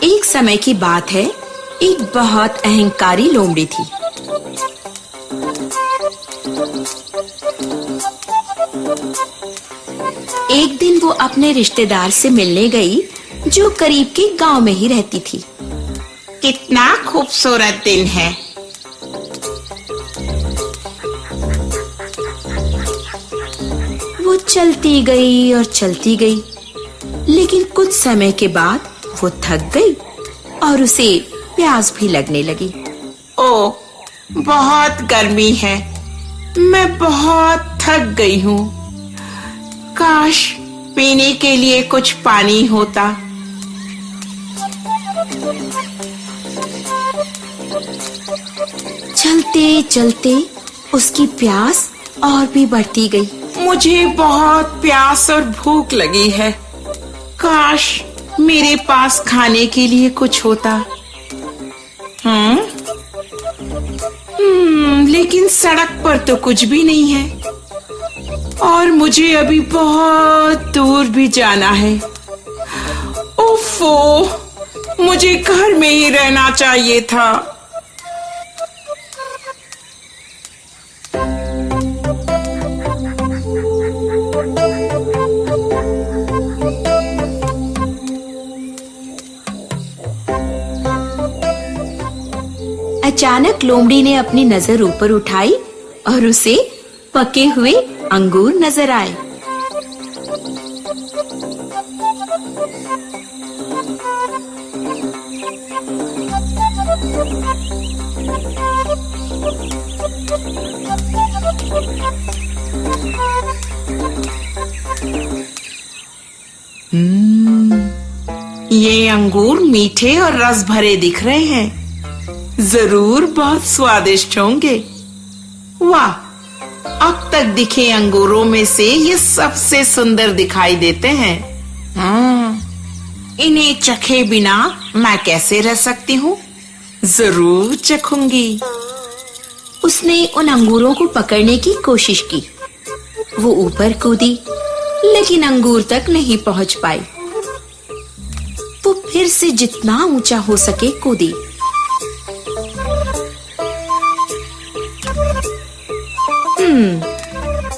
एक समय की बात है, एक बहुत अहंकारी लोमड़ी थी। एक दिन वो अपने रिश्तेदार से मिलने गई, जो करीब के गांव में ही रहती थी। कितना खूबसूरत दिन है। वो चलती गई और चलती गई, लेकिन कुछ समय के बाद वो थक गई और उसे प्यास भी लगने लगी। ओ, बहुत गर्मी है, मैं बहुत थक गई हूँ। काश पीने के लिए कुछ पानी होता। चलते चलते उसकी प्यास और भी बढ़ती गई। मुझे बहुत प्यास और भूख लगी है। काश मेरे पास खाने के लिए कुछ होता। लेकिन सड़क पर तो कुछ भी नहीं है और मुझे अभी बहुत दूर भी जाना है। ओफो, मुझे घर में ही रहना चाहिए था। अचानक लोमड़ी ने अपनी नजर ऊपर उठाई और उसे पके हुए अंगूर नजर आए। ये अंगूर मीठे और रस भरे दिख रहे हैं। जरूर बहुत स्वादिष्ट होंगे। वाह, अब तक दिखे अंगूरों में से ये सबसे सुंदर दिखाई देते हैं। इन्हें चखे बिना मैं कैसे रह सकती हूँ? जरूर चखूंगी। उसने उन अंगूरों को पकड़ने की कोशिश की। वो ऊपर कूदी, लेकिन अंगूर तक नहीं पहुंच पाई। वो फिर से जितना ऊंचा हो सके कूदी।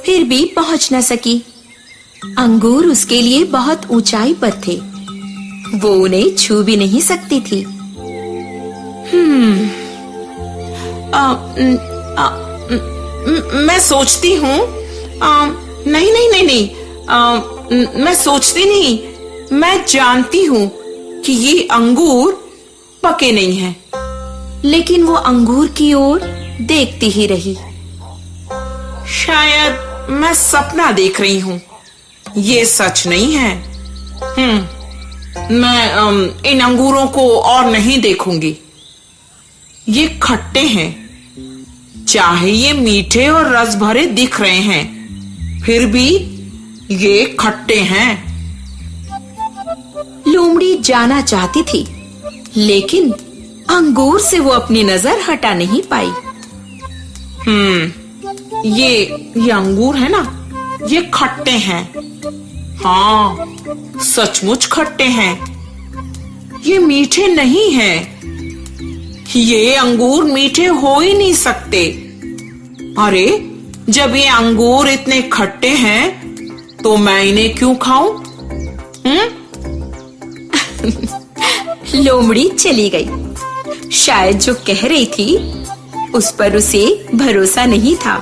फिर भी पहुंच न सकी। अंगूर उसके लिए बहुत ऊंचाई पर थे। वो उन्हें छू भी नहीं सकती थी। मैं सोचती हूँ, नहीं नहीं नहीं नहीं, मैं सोचती नहीं, मैं जानती हूँ कि ये अंगूर पके नहीं हैं। लेकिन वो अंगूर की ओर देखती ही रही। शायद मैं सपना देख रही हूँ, ये सच नहीं है। मैं इन अंगूरों को और नहीं देखूंगी। ये खट्टे हैं, चाहे ये मीठे और रस भरे दिख रहे हैं, फिर भी ये खट्टे हैं। लोमड़ी जाना चाहती थी, लेकिन अंगूर से वो अपनी नजर हटा नहीं पाई। ये अंगूर है ना, ये खट्टे हैं। हाँ, सचमुच खट्टे हैं। ये मीठे नहीं हैं। ये अंगूर मीठे हो ही नहीं सकते। अरे, जब ये अंगूर इतने खट्टे हैं, तो मैं इन्हें क्यों खाऊं? लोमड़ी चली गई। शायद जो कह रही थी उस पर उसे भरोसा नहीं था,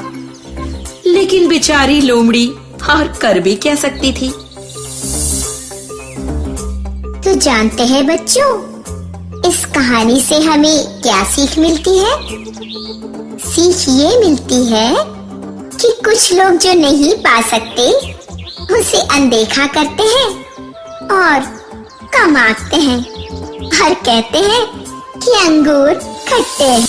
लेकिन बेचारी लोमड़ी और कर भी क्या सकती थी। तो जानते हैं बच्चों, इस कहानी से हमें क्या सीख मिलती है? सीख ये मिलती है कि कुछ लोग जो नहीं पा सकते उसे अनदेखा करते हैं और कम आंकते हैं और कहते हैं कि अंगूर खट्टे हैं।